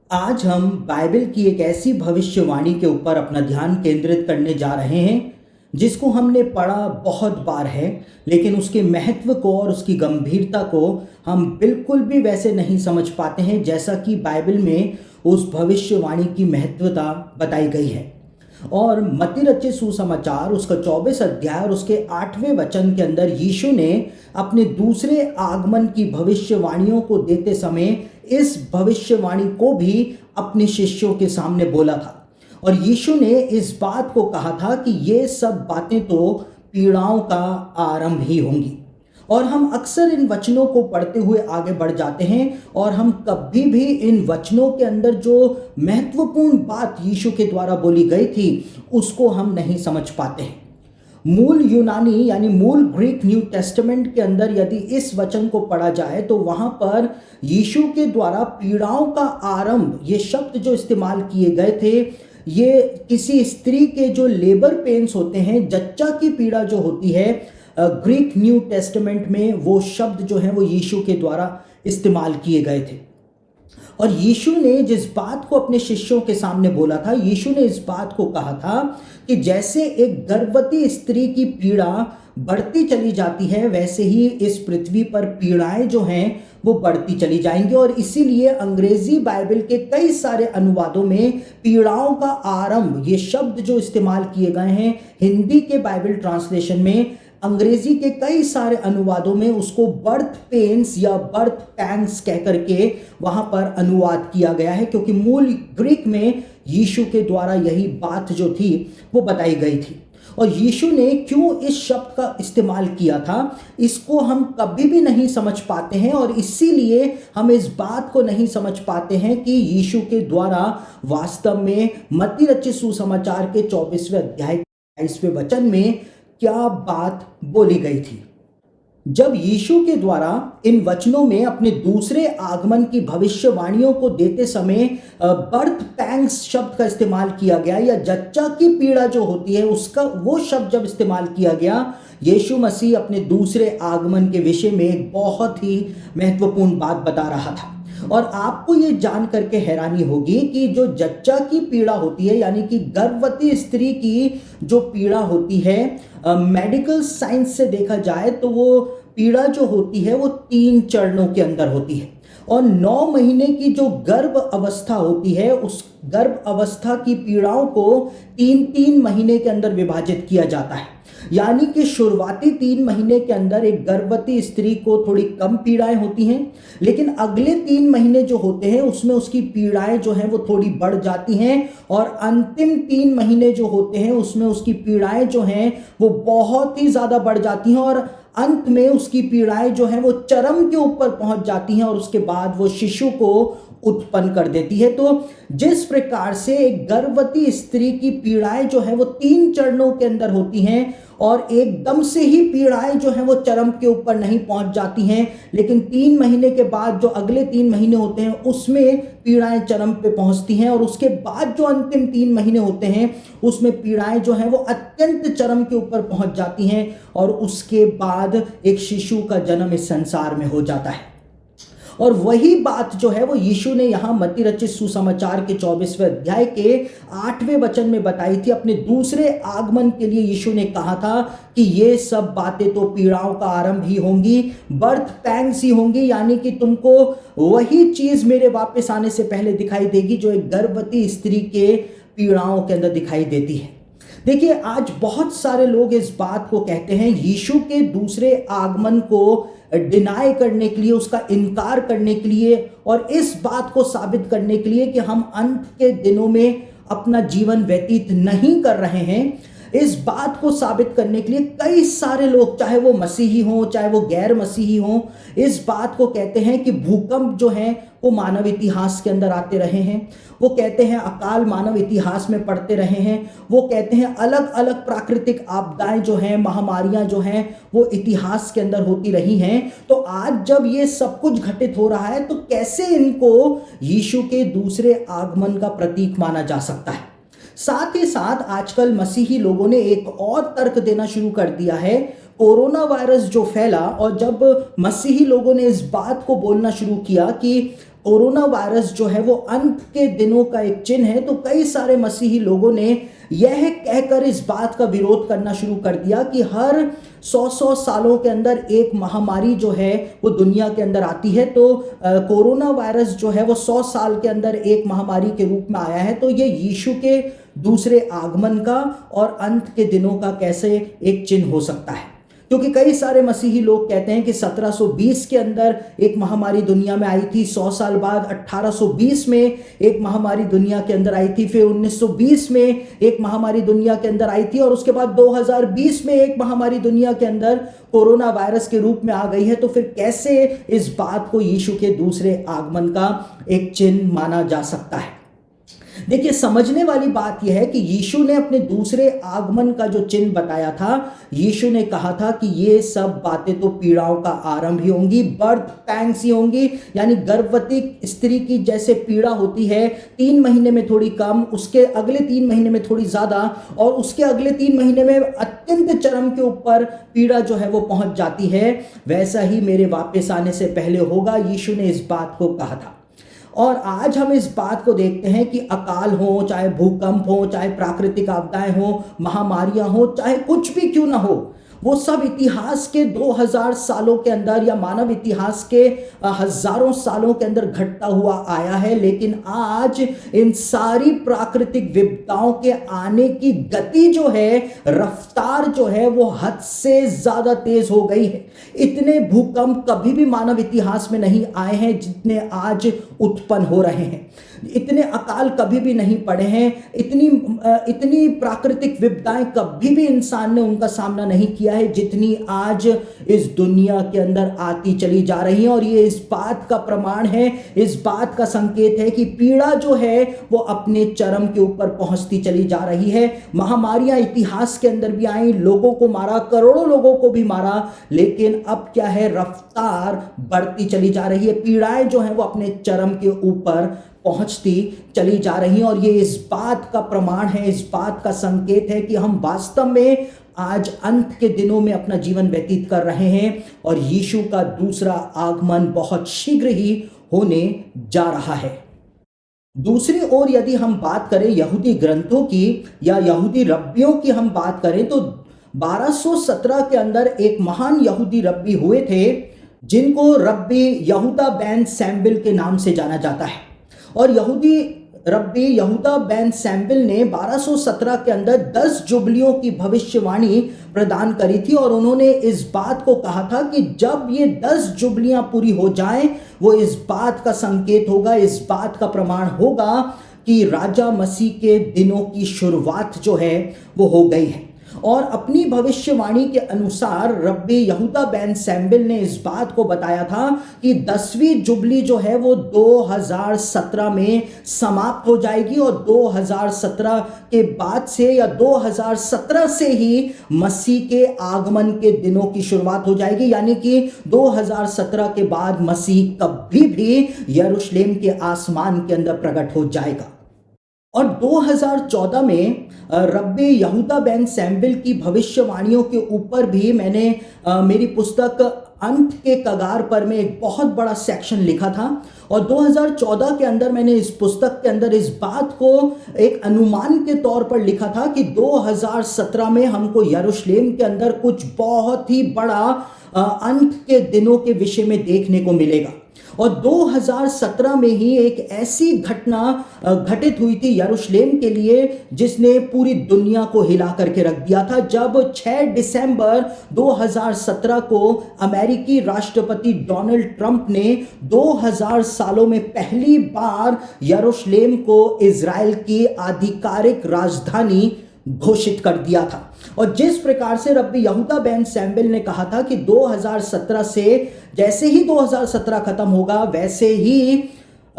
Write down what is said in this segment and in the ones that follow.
आज हम बाइबल की एक ऐसी भविष्यवाणी के ऊपर अपना ध्यान केंद्रित करने जा रहे हैं जिसको हमने पढ़ा बहुत बार है, लेकिन उसके महत्व को और उसकी गंभीरता को हम बिल्कुल भी वैसे नहीं समझ पाते हैं जैसा कि बाइबल में उस भविष्यवाणी की महत्वता बताई गई है। और मत्ती रचित सुसमाचार उसका 24 अध्याय और उसके 8वें वचन के अंदर यीशु ने अपने दूसरे आगमन की भविष्यवाणियों को देते समय इस भविष्यवाणी को भी अपने शिष्यों के सामने बोला था। और यीशु ने इस बात को कहा था कि ये सब बातें तो पीड़ाओं का आरंभ ही होंगी। और हम अक्सर इन वचनों को पढ़ते हुए आगे बढ़ जाते हैं और हम कभी भी इन वचनों के अंदर जो महत्वपूर्ण बात यीशु के द्वारा बोली गई थी उसको हम नहीं समझ पाते हैं। मूल यूनानी यानी मूल ग्रीक न्यू टेस्टामेंट के अंदर यदि इस वचन को पढ़ा जाए तो वहां पर यीशु के द्वारा पीड़ाओं का आरंभ ये शब्द जो इस्तेमाल किए गए थे, ये किसी स्त्री के जो लेबर पेन्स होते हैं, जच्चा की पीड़ा जो होती है, ग्रीक न्यू टेस्टामेंट में वो शब्द जो है वो यीशु के द्वारा इस्तेमाल किए गए थे। और यीशु ने जिस बात को अपने शिष्यों के सामने बोला था, यीशु ने इस बात को कहा था कि जैसे एक गर्भवती स्त्री की पीड़ा बढ़ती चली जाती है वैसे ही इस पृथ्वी पर पीड़ाएं जो हैं वो बढ़ती चली जाएंगी। और इसीलिए अंग्रेजी बाइबल के कई सारे अनुवादों में पीड़ाओं का आरंभ ये शब्द जो इस्तेमाल किए गए हैं, हिंदी के बाइबल ट्रांसलेशन में अंग्रेजी के कई सारे अनुवादों में उसको बर्थ पेन्स या बर्थ पैंग्स कह करके वहां पर अनुवाद किया गया है, क्योंकि मूल ग्रीक में यीशु के द्वारा यही बात जो थी वो बताई गई थी। और यीशु ने क्यों इस शब्द का इस्तेमाल किया था इसको हम कभी भी नहीं समझ पाते हैं, और इसीलिए हम इस बात को नहीं समझ पाते हैं कि यीशु के द्वारा वास्तव में मत्ती रचित सुसमाचार के 24वें अध्याय 22वें वचन में क्या बात बोली गई थी। जब यीशु के द्वारा इन वचनों में अपने दूसरे आगमन की भविष्यवाणियों को देते समय बर्थ पैंग्स शब्द का इस्तेमाल किया गया या जच्चा की पीड़ा जो होती है उसका वो शब्द जब इस्तेमाल किया गया, यीशु मसीह अपने दूसरे आगमन के विषय में एक बहुत ही महत्वपूर्ण बात बता रहा था। और आपको ये जान करके हैरानी होगी कि जो जच्चा की पीड़ा होती है यानी कि गर्भवती स्त्री की जो पीड़ा होती है, मेडिकल साइंस से देखा जाए तो वो पीड़ा जो होती है वो 3 चरणों के अंदर होती है। और 9 महीने की जो गर्भ अवस्था होती है उस गर्भ अवस्था की पीड़ाओं को 3-3 महीने के अंदर विभाजित किया जाता है। यानी कि शुरुआती 3 महीने के अंदर एक गर्भवती स्त्री को थोड़ी कम पीड़ाएं होती हैं, लेकिन अगले 3 महीने जो होते हैं उसमें उसकी पीड़ाएं जो हैं वो थोड़ी बढ़ जाती हैं, और अंतिम 3 महीने जो होते हैं उसमें उसकी पीड़ाएं जो हैं वो बहुत ही ज़्यादा बढ़ जाती हैं, और अंत में उसकी पीड़ाएं जो हैं वो चरम के ऊपर पहुंच जाती हैं और उसके बाद वो शिशु को उत्पन्न कर देती है। तो जिस प्रकार से एक गर्भवती स्त्री की पीड़ाएं जो है वो 3 चरणों के अंदर होती हैं और एकदम से ही पीड़ाएं जो हैं वो चरम के ऊपर नहीं पहुंच जाती हैं, लेकिन 3 महीने के बाद जो अगले 3 महीने होते हैं उसमें पीड़ाएं चरम पे पहुंचती हैं, और उसके बाद जो अंतिम 3 महीने होते हैं उसमें पीड़ाएं जो हैं वो अत्यंत चरम के ऊपर पहुंच जाती हैं, और उसके बाद एक शिशु का जन्म इस संसार में हो जाता है। और वही बात जो है वो यीशु ने यहाँ मत्ती रचित सुसमाचार के 24वें अध्याय के 8वें वचन में बताई थी। अपने दूसरे आगमन के लिए यीशु ने कहा था कि ये सब बातें तो पीड़ाओं का आरंभ ही होंगी, बर्थ पैंग्स ही होंगी, यानी कि तुमको वही चीज मेरे वापस आने से पहले दिखाई देगी जो एक गर्भवती स्त्री के पीड़ाओं के अंदर दिखाई देती है। देखिए, आज बहुत सारे लोग इस बात को कहते हैं, यीशु के दूसरे आगमन को डिनाई करने के लिए, उसका इनकार करने के लिए और इस बात को साबित करने के लिए कि हम अंत के दिनों में अपना जीवन व्यतीत नहीं कर रहे हैं, इस बात को साबित करने के लिए कई सारे लोग, चाहे वो मसीही हों चाहे वो गैर मसीही हों, इस बात को कहते हैं कि भूकंप जो हैं वो मानव इतिहास के अंदर आते रहे हैं। वो कहते हैं अकाल मानव इतिहास में पड़ते रहे हैं। वो कहते हैं अलग अलग प्राकृतिक आपदाएं जो हैं, महामारियां जो हैं वो इतिहास के अंदर होती रही हैं। तो आज जब ये सब कुछ घटित हो रहा है तो कैसे इनको यीशु के दूसरे आगमन का प्रतीक माना जा सकता है। साथ ही साथ आजकल मसीही लोगों ने एक और तर्क देना शुरू कर दिया है। कोरोना वायरस जो फैला और जब मसीही लोगों ने इस बात को बोलना शुरू किया कि कोरोना वायरस जो है वो अंत के दिनों का एक चिन्ह है, तो कई सारे मसीही लोगों ने यह कहकर इस बात का विरोध करना शुरू कर दिया कि हर 100 सालों के अंदर एक महामारी जो है वो दुनिया के अंदर आती है। तो कोरोना वायरस जो है वो 100 साल के अंदर एक महामारी के रूप में आया है। तो ये यीशु के दूसरे आगमन का और अंत के दिनों का कैसे एक चिन्ह हो सकता है? क्योंकि कई सारे मसीही लोग कहते हैं कि 1720 के अंदर एक महामारी दुनिया में आई थी, 100 साल बाद 1820 में एक महामारी दुनिया के अंदर आई थी, फिर 1920 में एक महामारी दुनिया के अंदर आई थी और उसके बाद 2020 में एक महामारी दुनिया के अंदर कोरोना वायरस के रूप में आ गई है। तो फिर कैसे इस बात को यीशु के दूसरे आगमन का एक चिन्ह माना जा सकता है? देखिए, समझने वाली बात यह है कि यीशु ने अपने दूसरे आगमन का जो चिन्ह बताया था, यीशु ने कहा था कि ये सब बातें तो पीड़ाओं का आरंभ ही होंगी, बर्थ पैंग्स ही होंगी, यानी गर्भवती स्त्री की जैसे पीड़ा होती है 3 महीने में थोड़ी कम, उसके अगले 3 महीने में थोड़ी ज्यादा और उसके अगले 3 महीने में अत्यंत चरम के ऊपर पीड़ा जो है वो पहुंच जाती है, वैसा ही मेरे वापस आने से पहले होगा। यीशु ने इस बात को कहा था। और आज हम इस बात को देखते हैं कि अकाल हो, चाहे भूकंप हो, चाहे प्राकृतिक आपदाएं हो, महामारियां हो, चाहे कुछ भी क्यों ना हो, वो सब इतिहास के 2000 सालों के अंदर या मानव इतिहास के हजारों सालों के अंदर घटता हुआ आया है। लेकिन आज इन सारी प्राकृतिक विपदाओं के आने की गति जो है, रफ्तार जो है, वो हद से ज्यादा तेज हो गई है। इतने भूकंप कभी भी मानव इतिहास में नहीं आए हैं जितने आज उत्पन्न हो रहे हैं। इतने अकाल कभी भी नहीं पड़े हैं, इतनी प्राकृतिक विपदाएं कभी भी इंसान ने उनका सामना नहीं किया है जितनी आज इस दुनिया के अंदर आती चली जा रही है। और ये इस बात का प्रमाण है, इस बात का संकेत है कि पीड़ा जो है वो अपने चरम के ऊपर पहुंचती चली जा रही है। महामारियां इतिहास के अंदर भी आई, लोगों को मारा, करोड़ों लोगों को भी मारा, लेकिन अब क्या है, रफ्तार बढ़ती चली जा रही है। पीड़ाएं जो है वो अपने चरम के ऊपर पहुंचती चली जा रही हैं। और ये इस बात का प्रमाण है, इस बात का संकेत है कि हम वास्तव में आज अंत के दिनों में अपना जीवन व्यतीत कर रहे हैं और यीशु का दूसरा आगमन बहुत शीघ्र ही होने जा रहा है। दूसरी ओर यदि हम बात करें यहूदी ग्रंथों की या यहूदी रब्बियों की हम बात करें तो 1217 के अंदर एक महान यहूदी रब्बी हुए थे जिनको रब्बी यहूदा बेन सैमुएल के नाम से जाना जाता है। और यहूदी रब्बी यहूदा बेन सैमुएल ने 1217 के अंदर 10 जुबलियों की भविष्यवाणी प्रदान करी थी और उन्होंने इस बात को कहा था कि जब ये 10 जुबलियां पूरी हो जाएं, वो इस बात का संकेत होगा, इस बात का प्रमाण होगा कि राजा मसीह के दिनों की शुरुआत जो है वो हो गई है। और अपनी भविष्यवाणी के अनुसार रब्बी यहूदा बेन सैमुएल ने इस बात को बताया था कि 10वीं जुबली जो है वो 2017 में समाप्त हो जाएगी और 2017 के बाद से या 2017 से ही मसीह के आगमन के दिनों की शुरुआत हो जाएगी। यानी कि 2017 के बाद मसीह कभी भी यरूशलेम के आसमान के अंदर प्रकट हो जाएगा। और 2014 में रब्बी यहूदा बेन सैमुएल की भविष्यवाणियों के ऊपर भी मैंने मेरी पुस्तक अंत के कगार पर में एक बहुत बड़ा सेक्शन लिखा था। और 2014 के अंदर मैंने इस पुस्तक के अंदर इस बात को एक अनुमान के तौर पर लिखा था कि 2017 में हमको यरूशलेम के अंदर कुछ बहुत ही बड़ा अंत के दिनों के विषय में देखने को मिलेगा। और 2017 में ही एक ऐसी घटना घटित हुई थी यरूशलेम के लिए जिसने पूरी दुनिया को हिला करके रख दिया था। जब 6 दिसंबर 2017 को अमेरिकी राष्ट्रपति डोनाल्ड ट्रंप ने 2000 सालों में पहली बार यरूशलेम को इजराइल की आधिकारिक राजधानी घोषित कर दिया था। और जिस प्रकार से रब्बी यहूदा बेन सैमुएल ने कहा था कि 2017 से जैसे ही 2017 खत्म होगा वैसे ही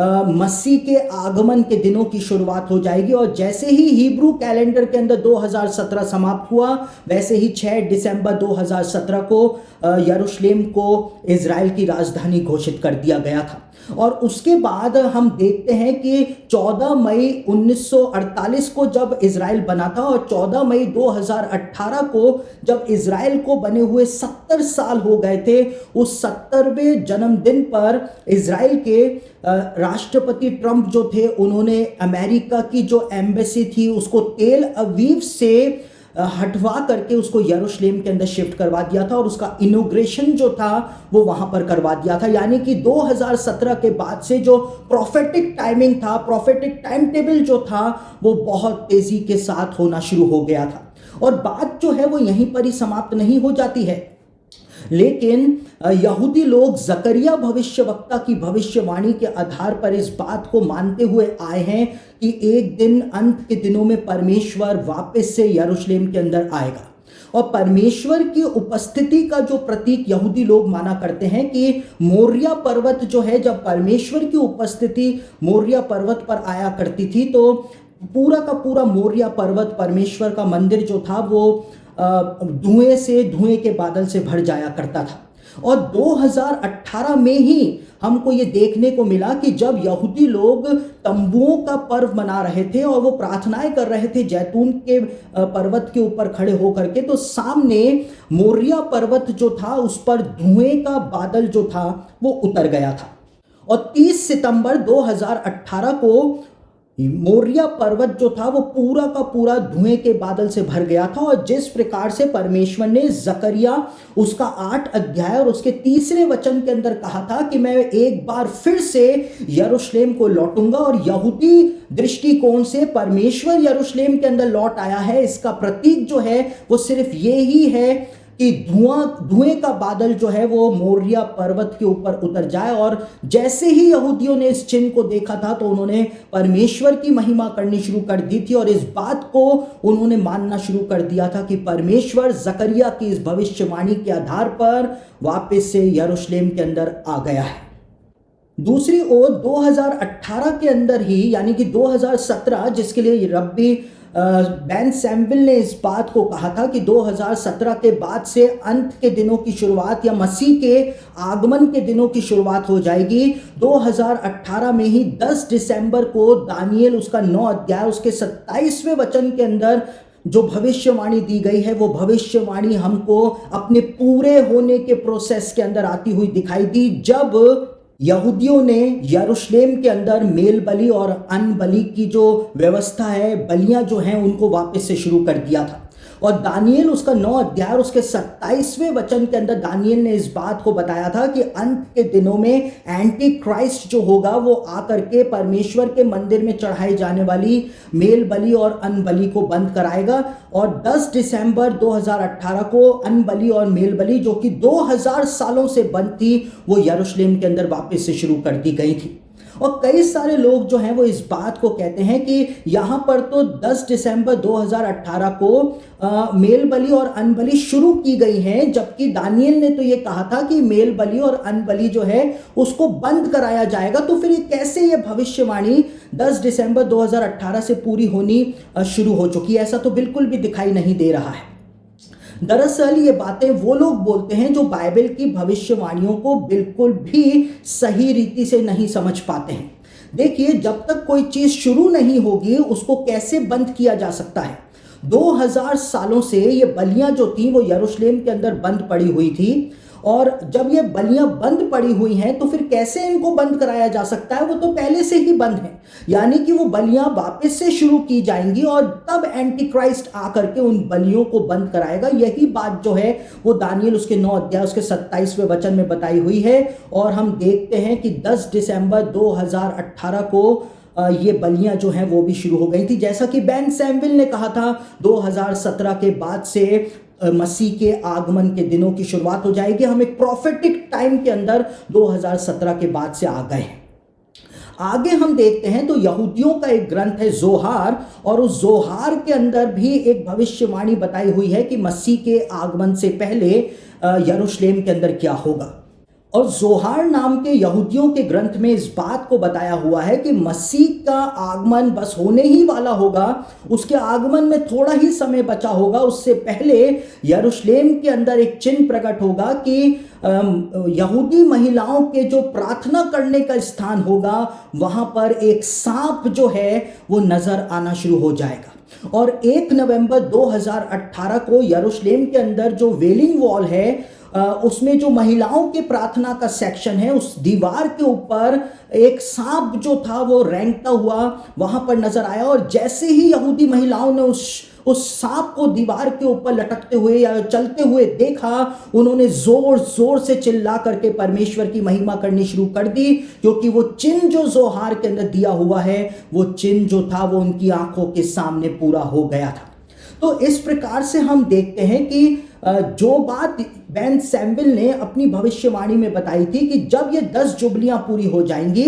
मसीह के आगमन के दिनों की शुरुआत हो जाएगी। और जैसे ही हिब्रू कैलेंडर के अंदर 2017 समाप्त हुआ, वैसे ही 6 दिसंबर 2017 को यरूशलेम को इज़राइल की राजधानी घोषित कर दिया गया था। और उसके बाद हम देखते हैं कि 14 मई 1948 को जब इज़राइल बना था और 14 मई 2018 को जब इज़राइल को बने हुए 70 साल हो गए थे, उस 70वें जन्मदिन पर इज़राइल के राष्ट्रपति ट्रंप जो थे, उन्होंने अमेरिका की जो एम्बेसी थी उसको तेल अवीव से हटवा करके उसको यरूशलेम के अंदर शिफ्ट करवा दिया था और उसका इनॉग्रेशन जो था वो वहां पर करवा दिया था। यानी कि 2017 के बाद से जो प्रोफेटिक टाइमिंग था, प्रोफेटिक टाइम टेबल जो था, वो बहुत तेजी के साथ होना शुरू हो गया था। और बात जो है वो यहीं पर ही समाप्त नहीं हो जाती है, लेकिन यहूदी लोग जकरिया भविष्यवक्ता की भविष्यवाणी के आधार पर इस बात को मानते हुए आए हैं कि एक दिन अंत के दिनों में परमेश्वर वापस से यरूशलेम के अंदर आएगा। और परमेश्वर की उपस्थिति का जो प्रतीक यहूदी लोग माना करते हैं कि मोरिया पर्वत जो है, जब परमेश्वर की उपस्थिति मोरिया पर्वत पर आया करती थी तो पूरा का पूरा मोरिया पर्वत, परमेश्वर का मंदिर जो था, वो धुएं के बादल से भर जाया करता था। और 2018 में ही हमको ये देखने को मिला कि जब यहूदी लोग तंबुओं का पर्व मना रहे थे और वो प्रार्थनाएं कर रहे थे जैतून के पर्वत के ऊपर खड़े होकर के, तो सामने मोरिया पर्वत जो था उस पर धुएं का बादल जो था वो उतर गया था। और 30 सितंबर 2018 को मोरिया पर्वत जो था वो पूरा का पूरा धुएं के बादल से भर गया था। और जिस प्रकार से परमेश्वर ने जकरिया उसका 8 अध्याय और उसके 3 वचन के अंदर कहा था कि मैं एक बार फिर से यरूशलेम को लौटूंगा, और यहूदी दृष्टिकोण से परमेश्वर यरूशलेम के अंदर लौट आया है, इसका प्रतीक जो है वो सिर्फ ये ही है कि धुएं का बादल जो है वो मोरिया पर्वत के ऊपर उतर जाए। और जैसे ही यहूदियों ने इस चिन्ह को देखा था तो उन्होंने परमेश्वर की महिमा करनी शुरू कर दी थी और इस बात को उन्होंने मानना शुरू कर दिया था कि परमेश्वर जकरिया की इस भविष्यवाणी के आधार पर वापस से यरूशलेम के अंदर आ गया है। दूसरी ओर 2018 के अंदर ही, यानी कि 2017, जिसके लिए रब्बी बेन सैमुएल ने इस बात को कहा था कि 2017 के बाद से अंत के दिनों की शुरुआत या मसीह के आगमन के दिनों की शुरुआत हो जाएगी। 2018 में ही 10 दिसंबर को दानियेल उसका 9 अध्याय उसके 27वें वचन के अंदर जो भविष्यवाणी दी गई है, वो भविष्यवाणी हमको अपने पूरे होने के प्रोसेस के अंदर आती हुई दिखाई दी, जब यहूदियों ने यरूशलेम के अंदर मेल बलि और अन्न बलि की जो व्यवस्था है, बलियां जो हैं, उनको वापस से शुरू कर दिया था। और दानियेल उसका 9 अध्याय उसके 27वें वचन के अंदर दानियेल ने इस बात को बताया था कि अंत के दिनों में एंटी क्राइस्ट जो होगा वो आकर के परमेश्वर के मंदिर में चढ़ाई जाने वाली मेल बलि और अन्न बलि को बंद कराएगा। और 10 दिसंबर 2018 को अन्न बलि और मेल बलि, जो कि 2000 सालों से बंद थी, वो यरूशलेम के अंदर वापस से शुरू कर दी गई थी। और कई सारे लोग जो हैं वो इस बात को कहते हैं कि यहाँ पर तो 10 दिसंबर 2018 को मेल बलि और अन्न बलि शुरू की गई हैं, जबकि दानियेल ने तो ये कहा था कि मेल बलि और अन्न बलि जो है उसको बंद कराया जाएगा। तो फिर कैसे ये भविष्यवाणी 10 दिसंबर 2018 से पूरी होनी शुरू हो चुकी है? ऐसा तो बिल्कुल भी दिखाई नहीं दे रहा है। दरअसल ये बातें वो लोग बोलते हैं जो बाइबल की भविष्यवाणियों को बिल्कुल भी सही रीति से नहीं समझ पाते हैं। देखिए, जब तक कोई चीज शुरू नहीं होगी उसको कैसे बंद किया जा सकता है? 2000 सालों से ये बलियां जो थी वो यरूशलेम के अंदर बंद पड़ी हुई थी, और जब ये बलियां बंद पड़ी हुई हैं तो फिर कैसे इनको बंद कराया जा सकता है? वो तो पहले से ही बंद है। यानी कि वो बलियां वापस से शुरू की जाएंगी और तब एंटी क्राइस्ट आकर के उन बलियों को बंद कराएगा। यही बात जो है वो दानियेल उसके 9 अध्याय उसके 27वें वचन में बताई हुई है। और हम देखते हैं कि 10 दिसंबर 2018 को ये बलियां जो हैं वो भी शुरू हो गई थी। जैसा कि बेन सैमुएल ने कहा था, 2017 के बाद से मसीह के आगमन के दिनों की शुरुआत हो जाएगी। हम एक प्रोफेटिक टाइम के अंदर 2017 के बाद से आ गए हैं। आगे हम देखते हैं तो यहूदियों का एक ग्रंथ है जोहार, और उस जोहार के अंदर भी एक भविष्यवाणी बताई हुई है कि मसीह के आगमन से पहले यरूशलेम के अंदर क्या होगा। और जोहार नाम के यहूदियों के ग्रंथ में इस बात को बताया हुआ है कि मसीह का आगमन बस होने ही वाला होगा, उसके आगमन में थोड़ा ही समय बचा होगा। उससे पहले यरूशलेम के अंदर एक चिन्ह प्रकट होगा कि यहूदी महिलाओं के जो प्रार्थना करने का स्थान होगा वहां पर एक सांप जो है वो नजर आना शुरू हो जाएगा। और 1 नवंबर 2018 को यरूशलेम के अंदर जो वेलिंग वॉल है उसमें जो महिलाओं के प्रार्थना का सेक्शन है, उस दीवार के ऊपर एक सांप जो था वो रेंगता हुआ वहां पर नजर आया। और जैसे ही यहूदी महिलाओं ने उस सांप को दीवार के ऊपर लटकते हुए या चलते हुए देखा, उन्होंने जोर जोर से चिल्ला करके परमेश्वर की महिमा करनी शुरू कर दी, क्योंकि वो चिन्ह जो जोहार के अंदर दिया हुआ है वो चिन्ह जो था वो उनकी आंखों के सामने पूरा हो गया था। तो इस प्रकार से हम देखते हैं कि जो बात बेन सैमुएल ने अपनी भविष्यवाणी में बताई थी कि जब ये 10 जुबलियां पूरी हो जाएंगी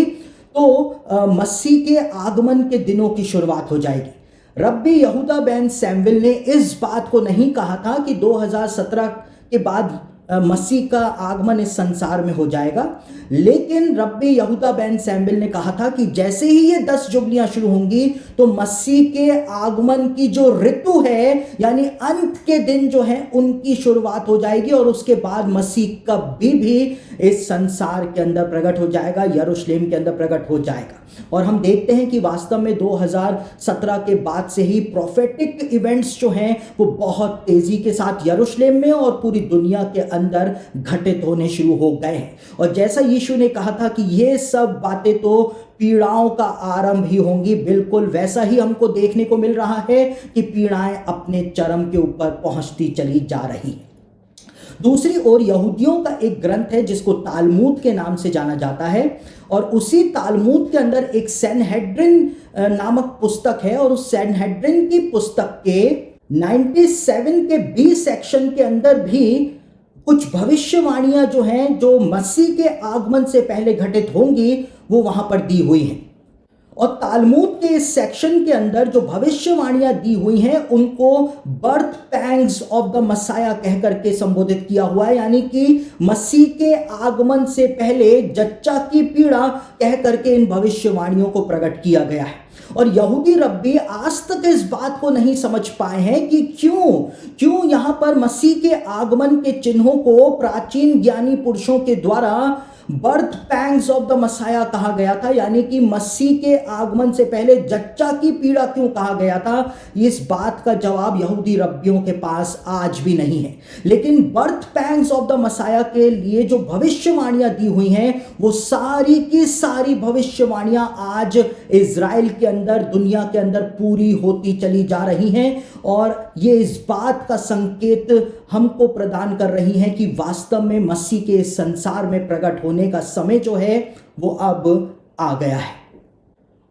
तो मसीह के आगमन के दिनों की शुरुआत हो जाएगी। रब्बी यहूदा बेन सैमुएल ने इस बात को नहीं कहा था कि 2017 के बाद मसीह का आगमन इस संसार में हो जाएगा, लेकिन रब्बी यहूदा बेन सैमुएल ने कहा था कि जैसे ही ये 10 जुबलियां शुरू होंगी तो मसीह के आगमन की जो ऋतु है यानी अंत के दिन जो है उनकी शुरुआत हो जाएगी, और उसके बाद मसीह कभी भी इस संसार के अंदर प्रकट हो जाएगा, यरूशलेम के अंदर प्रकट हो जाएगा। और हम देखते हैं कि वास्तव में 2017 के बाद से ही प्रोफेटिक इवेंट्स जो हैं वो बहुत तेजी के साथ यरूशलेम में और पूरी दुनिया के अंदर घटित होने शुरू हो गए हैं। और जैसा यीशु ने कहा था कि ये सब बातें तो पीड़ाओं का आरंभ ही होंगी, बिल्कुल वैसा ही हमको देखने को मिल रहा है कि पीड़ाएं अपने चरम के ऊपर पहुंचती चली जा रही हैं। दूसरी ओर यहूदियों का एक ग्रंथ है जिसको तालमूद के नाम से जाना जाता है, और उसी तालमूद के अंदर एक सैनहेड्रिन नामक पुस्तक है, और उस सैनहेड्रिन की पुस्तक के 97 के बी सेक्शन के अंदर भी कुछ भविष्यवाणियां जो हैं जो मसीह के आगमन से पहले घटित होंगी वो वहां पर दी हुई हैं। और तालमूद के इस सेक्शन के अंदर जो भविष्यवाणियां दी हुई हैं उनको birth pangs of the messiah कह करके संबोधित किया हुआ है, यानी कि मसीह के आगमन से पहले जच्चा की पीड़ा कह करके इन भविष्यवाणियों को प्रकट किया गया है। और यहूदी रब्बी आज तक इस बात को नहीं समझ पाए हैं कि क्यों यहां पर मसीह के आगमन के चिन्हों को प्राचीन ज्ञानी पुरुषों के द्वारा birth pangs of the messiah कहा गया था, यानी कि मसीह के आगमन से पहले जच्चा की पीड़ा क्यों कहा गया था। इस बात का जवाब यहूदी रब्बियों के पास आज भी नहीं है। लेकिन birth pangs of the messiah के लिए जो भविष्यवाणियां दी हुई हैं वो सारी की सारी भविष्यवाणियां आज इजराइल के अंदर, दुनिया के अंदर पूरी होती चली जा रही हैं, और ये इस बात का संकेत हमको प्रदान कर रही हैं कि वास्तव में मसीह के संसार में प्रकट होने का समय जो है वो अब आ गया है।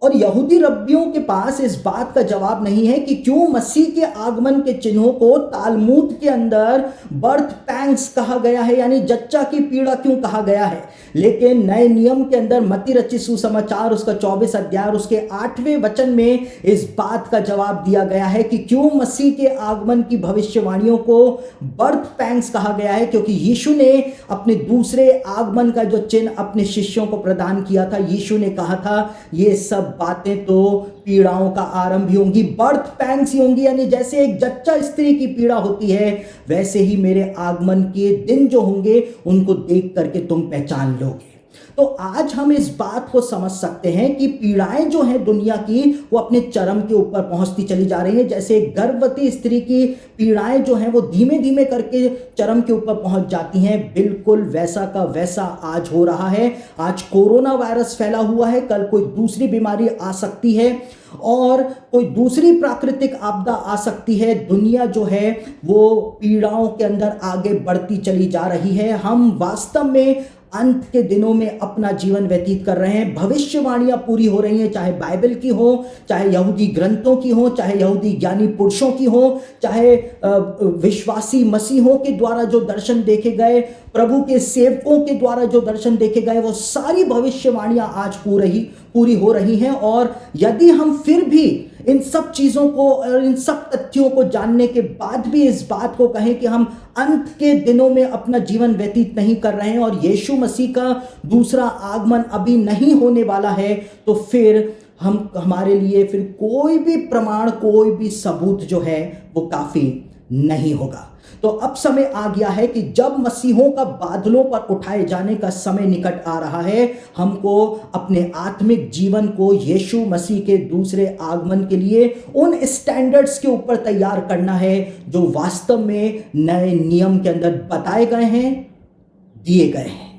और यहूदी रब्बियों के पास इस बात का जवाब नहीं है कि क्यों मसीह के आगमन के चिन्हों को तालमूद के अंदर बर्थ पैंग्स कहा गया है, यानी जच्चा की पीड़ा क्यों कहा गया है। लेकिन नए नियम के अंदर मत्ती रचित सुसमाचार उसका 24 अध्याय उसके 8वें वचन में इस बात का जवाब दिया गया है कि क्यों मसीह के आगमन की भविष्यवाणियों को बर्थ पैंग्स कहा गया है, क्योंकि यीशु ने अपने दूसरे आगमन का जो चिन्ह अपने शिष्यों को प्रदान किया था, यीशु ने कहा था ये सब बातें तो पीड़ाओं का आरंभ ही होंगी, बर्थ पैंग्स ही होंगी, यानी जैसे एक जच्चा स्त्री की पीड़ा होती है वैसे ही मेरे आगमन के दिन जो होंगे उनको देख करके तुम पहचान लोगे। तो आज हम इस बात को समझ सकते हैं कि पीड़ाएं जो हैं दुनिया की वो अपने चरम के ऊपर पहुंचती चली जा रही हैं। जैसे एक गर्भवती स्त्री की पीड़ाएं जो हैं वो धीमे धीमे करके चरम के ऊपर पहुंच जाती हैं, बिल्कुल वैसा का वैसा आज हो रहा है। आज कोरोना वायरस फैला हुआ है, कल कोई दूसरी बीमारी आ सकती है और कोई दूसरी प्राकृतिक आपदा आ सकती है। दुनिया जो है वो पीड़ाओं के अंदर आगे बढ़ती चली जा रही है। हम वास्तव में अंत के दिनों में अपना जीवन व्यतीत कर रहे हैं। भविष्यवाणियां पूरी हो रही हैं, चाहे बाइबल की हो, चाहे यहूदी ग्रंथों की हो, चाहे यहूदी ज्ञानी पुरुषों की हो, चाहे विश्वासी मसीहों के द्वारा जो दर्शन देखे गए, प्रभु के सेवकों के द्वारा जो दर्शन देखे गए, वो सारी भविष्यवाणियां आज पूरी हो रही हैं। और यदि हम फिर भी इन सब चीज़ों को और इन सब तथ्यों को जानने के बाद भी इस बात को कहें कि हम अंत के दिनों में अपना जीवन व्यतीत नहीं कर रहे हैं और यीशु मसीह का दूसरा आगमन अभी नहीं होने वाला है, तो फिर हमारे लिए फिर कोई भी प्रमाण, कोई भी सबूत जो है वो काफ़ी नहीं होगा। तो अब समय आ गया है कि जब मसीहों का बादलों पर उठाए जाने का समय निकट आ रहा है, हमको अपने आत्मिक जीवन को यीशु मसीह के दूसरे आगमन के लिए उन स्टैंडर्ड्स के ऊपर तैयार करना है जो वास्तव में नए नियम के अंदर बताए गए हैं, दिए गए हैं।